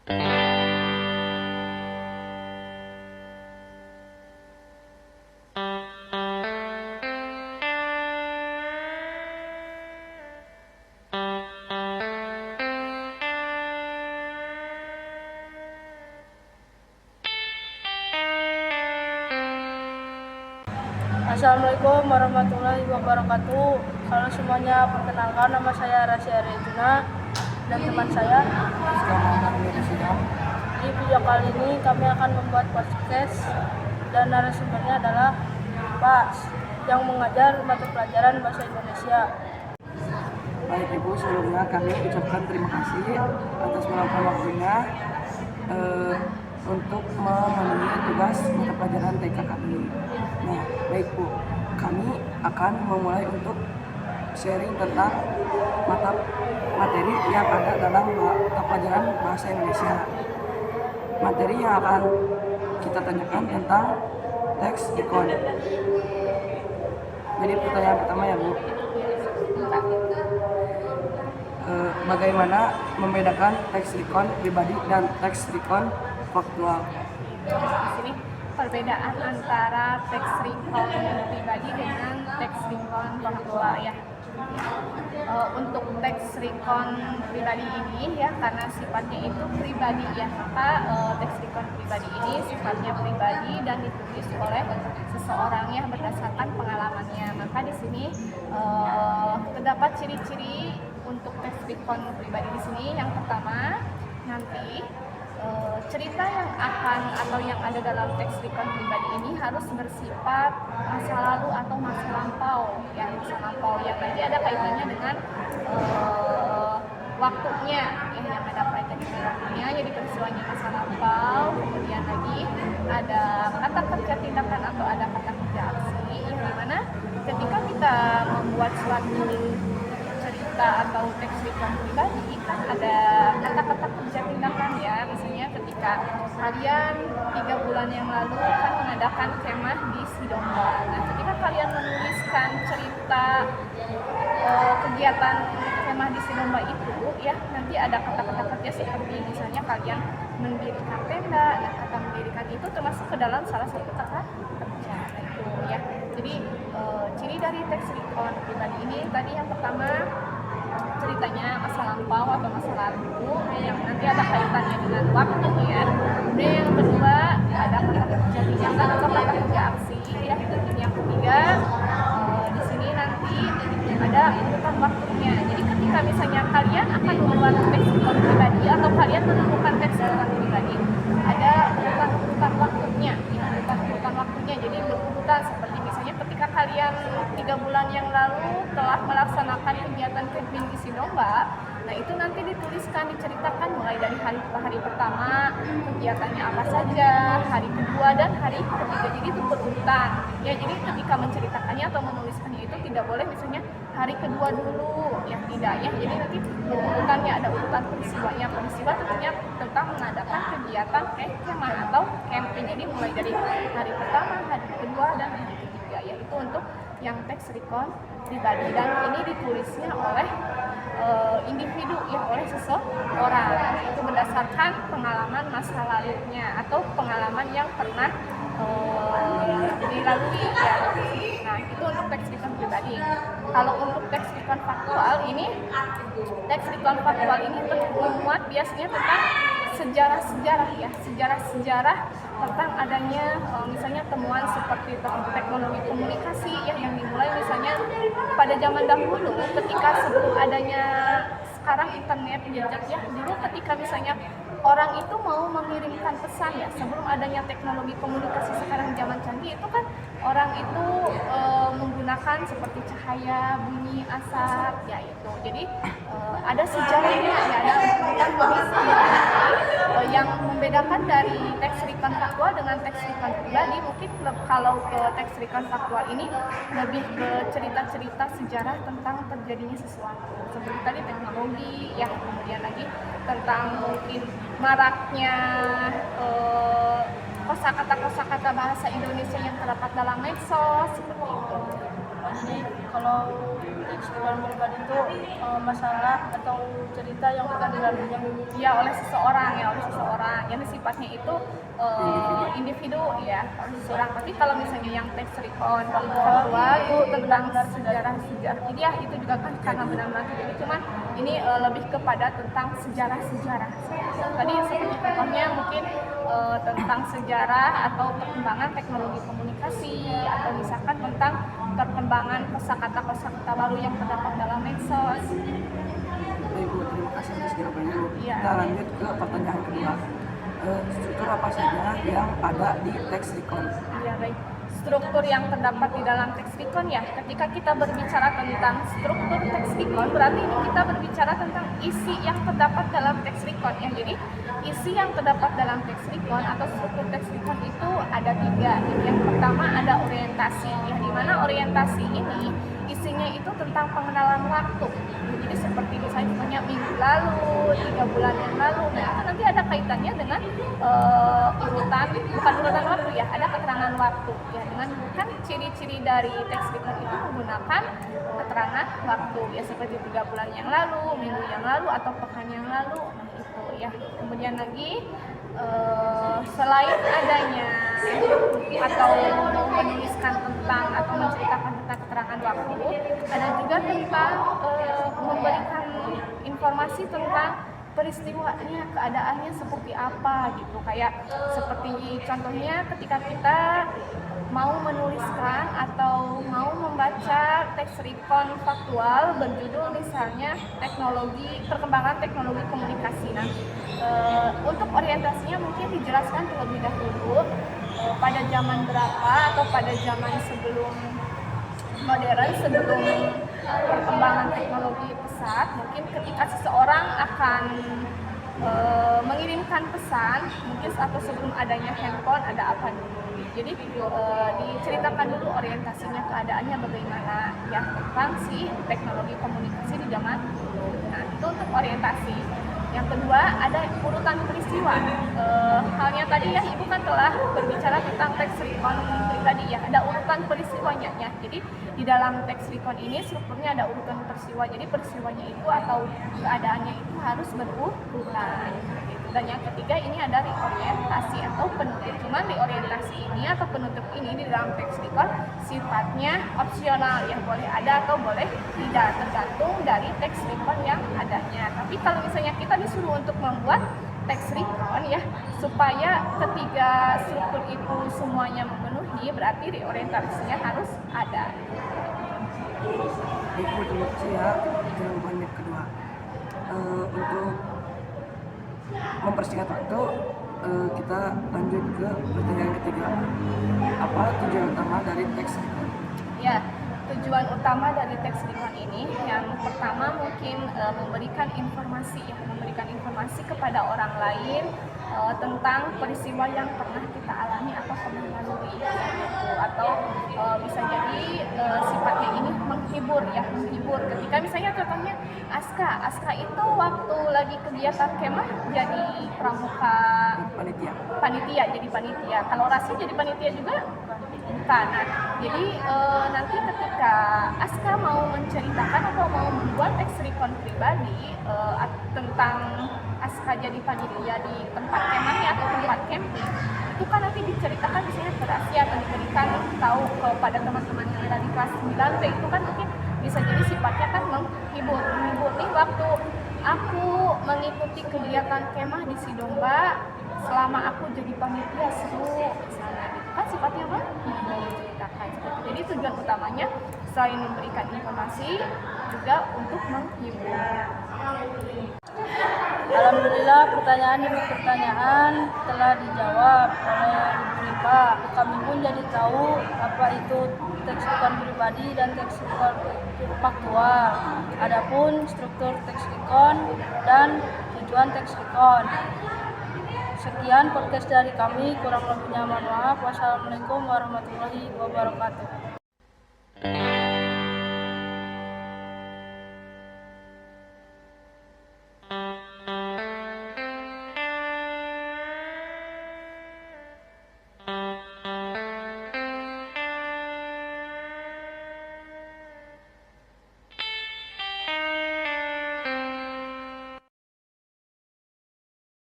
Assalamualaikum warahmatullahi wabarakatuh. Halo semuanya, perkenalkan nama saya Rasya Rejuna dan teman saya. Di video kali ini kami akan membuat podcast dan narasumbernya adalah Pak yang mengajar mata pelajaran bahasa Indonesia. Baik Ibu, sebelumnya kami ucapkan terima kasih atas meluangkan waktunya untuk memenuhi tugas mata pelajaran TK kami. Nah, baik Bu, kami akan memulai untuk sharing tentang materi yang ada dalam mata pelajaran bahasa Indonesia. Materi yang akan kita tanyakan tentang teks ikon. Jadi pertanyaan pertama ya Bu, bagaimana membedakan teks ikon pribadi dan teks ikon faktual? Di sini perbedaan antara teks recon pribadi dengan teks recon faktual ya. Untuk teks recon pribadi ini ya, karena sifatnya itu pribadi ya, maka teks recon pribadi ini sifatnya pribadi dan ditulis oleh seseorang ya berdasarkan pengalamannya. Maka di sini terdapat ciri-ciri untuk teks recon pribadi di sini. Yang pertama, nanti cerita yang akan atau yang ada dalam teks recon pribadi ini harus bersifat masa lalu atau masa lampau ya, masa lampau yang nanti ada kaitannya dengan waktunya ya, yang ada kaitannya dengan waktunya, jadi peristiwanya masa lampau. Kemudian lagi ada kata kerja tindakan atau ada kata kerja aksi, yang dimana ketika kita membuat suatu cerita atau teks recon pribadi kan ada kata-kata kerja tindakan ya. Misalnya ketika kalian 3 bulan yang lalu kan mengadakan kemah di Sidomba. Nah, ketika kalian menuliskan cerita kegiatan kemah di Sidomba itu ya, nanti ada kata-kata kerja seperti misalnya kalian mendirikan tenda. Nah, kata mendirikan itu termasuk ke dalam salah satu kata kerja itu ya. Jadi ciri dari teks recon pribadi ini tadi yang pertama ceritanya masa lampau atau masa lalu yang nanti ada kaitannya dengan waktu ya. Kemudian yang kedua ada kata kerja tindakan atau kata kerja aksi ya. Yang ketiga di sini nanti ada urutan waktunya. Jadi ketika misalnya kalian akan membuat teks recon pribadi atau kalian menemukan teks recon pribadi, ada urutan waktunya ya, urutan waktunya. Jadi berurutan seperti misalnya ketika kalian 3 bulan yang lalu telah melaksanakan kegiatan camping di Sidomba, nah itu nanti dituliskan, diceritakan mulai dari hari pertama kegiatannya apa saja, hari kedua dan hari ketiga. Jadi itu berurutan ya. Jadi ketika menceritakannya atau menuliskannya itu tidak boleh misalnya hari kedua dulu ya, tidak ya. Jadi nanti berurutannya, ada urutan peristiwanya. Peristiwa tentunya tentang mengadakan kegiatan kemah atau camping. Jadi mulai dari hari pertama, hari kedua dan hari ketiga ya. Itu untuk yang teks recon pribadi dan ini ditulisnya oleh individu ya, oleh seseorang. Itu berdasarkan pengalaman masa lalunya atau pengalaman yang pernah dilalui ya. Nah, itu untuk teks recon pribadi. Kalau untuk teks recon faktual ini, teks recon faktual ini memuat biasanya tentang sejarah-sejarah ya, sejarah-sejarah tentang adanya misalnya temuan seperti teknologi komunikasi ya, yang dimulai misalnya pada zaman dahulu ketika sebelum adanya sekarang internet jejak ya. Dulu ketika misalnya orang itu mau mengirimkan pesan ya, sebelum adanya teknologi komunikasi sekarang zaman canggih itu kan orang itu menggunakan seperti cahaya, bunyi, asap ya itu. Jadi ada sejarahnya ya, ada yang membedakan dari teks recon faktual dengan teks recon pribadi. Mungkin kalau ke teks recon faktual ini lebih ke cerita-cerita sejarah tentang terjadinya sesuatu seperti tadi teknologi ya, kemudian lagi tentang mungkin maraknya kosakata bahasa Indonesia yang terdapat dalam medsos seperti itu. Jadi kalau leksikon pribadi itu masalah atau cerita yang pernah dilalui ya oleh seseorang yang sifatnya itu individu ya oleh seseorang. Tapi kalau misalnya yang teks recon faktual itu tentang sejarah jadi ya itu juga kan karena benar-benar jadi cuman ini lebih kepada tentang sejarah tadi seperti contohnya mungkin tentang sejarah atau perkembangan teknologi komunikasi atau misalkan tentang perkembangan kosakata baru yang terdapat dalam medsos. Ibu, terima kasih atas jawabannya, Bu. Iya. Kita lanjut ke pertanyaan kedua. Struktur apa saja yang ada di teks recon? Ya baik. Struktur yang terdapat di dalam teks recon ya. Ketika kita berbicara tentang struktur teks recon, berarti ini kita berbicara tentang isi yang terdapat dalam teks recon ya. Jadi isi yang terdapat dalam teks recon atau struktur teks recon itu ada 3. Yang pertama ada orientasi ya, di mana orientasi ini isinya itu tentang pengenalan waktu. Jadi seperti misalnya contohnya minggu lalu, 3 bulan yang lalu. Nah itu nanti ada kaitannya dengan bukan urutan waktu ya, ada keterangan waktu ya. Dengan kan ciri-ciri dari teks recon itu menggunakan keterangan waktu ya, seperti 3 bulan yang lalu, minggu yang lalu atau pekan yang lalu. Nah itu ya. Kemudian lagi selain adanya atau menuliskan tentang atau menceritakan tentang keterangan waktu, ada juga tentang memberikan informasi tentang peristiwanya, keadaannya seperti apa gitu. Kayak seperti contohnya ketika kita mau menuliskan atau mau membaca teks recon faktual berjudul misalnya perkembangan teknologi komunikasi. Nah, untuk orientasinya mungkin dijelaskan terlebih dahulu pada zaman berapa atau pada zaman sebelum modern, sebelum perkembangan teknologi pesat, mungkin ketika seseorang akan mengirimkan pesan, mungkin atau sebelum adanya handphone ada apa dulu. Jadi diceritakan dulu orientasinya, keadaannya bagaimana ya tentang si teknologi komunikasi di zaman dulu. Nah itu untuk orientasi. Yang kedua ada urutan peristiwa. Halnya tadi ya Ibu kan telah berbicara tentang teks recon pribadi ya, ada urutan peristiwanya ya. Jadi di dalam teks recon ini strukturnya ada urutan peristiwa. Jadi peristiwanya itu atau keadaannya itu harus berurutan. Dan yang ketiga ini ada reorientasi atau penutup. Cuman reorientasi ini atau penutup ini di dalam teks recon sifatnya opsional ya, boleh ada atau boleh tidak, tergantung dari teks recon yang adanya. Tapi kalau misalnya kita disuruh untuk membuat teks recon ya, supaya ketiga struktur itu semuanya memenuhi, berarti reorientasinya harus ada. Ibu, terima kasih ya jawabannya kedua. Untuk mempersingkat waktu, kita lanjut ke pertanyaan ketiga. Apa tujuan utama dari teks recon? Ya, tujuan utama dari teks recon ini yang pertama mungkin memberikan informasi kepada orang lain tentang peristiwa yang pernah kita alami atau pernah lalui gitu. Atau bisa jadi sifatnya ini menghibur ketika misalnya contohnya Aska itu waktu lagi kegiatan kemah jadi pramuka panitia. Kalau Rasi jadi panitia juga bukan. Nah, jadi nanti ketika Aska mau menceritakan atau mau membuat teks recon pribadi tentang Aska jadi panitia di tempat kemahnya atau tempat camping, itu kan nanti diceritakan misalnya ke Rasi atau diberikan tahu kepada teman-teman yang ada di kelas 9B, itu kan mungkin bisa jadi sifatnya kan menghibur nih waktu aku mengikuti kegiatan kemah di Sidomba selama aku jadi panitia seru misalnya, itu kan sifatnya menceritakan. Jadi tujuan utamanya selain memberikan informasi juga untuk menghibur. Alhamdulillah pertanyaan demi pertanyaan telah dijawab oleh Ibu Rifa. Kami pun jadi tahu apa itu teks recon pribadi dan teks recon faktual. Adapun struktur teks recon dan tujuan teks recon. Sekian podcast dari kami, kurang lebihnya mohon maaf. Wassalamualaikum warahmatullahi wabarakatuh.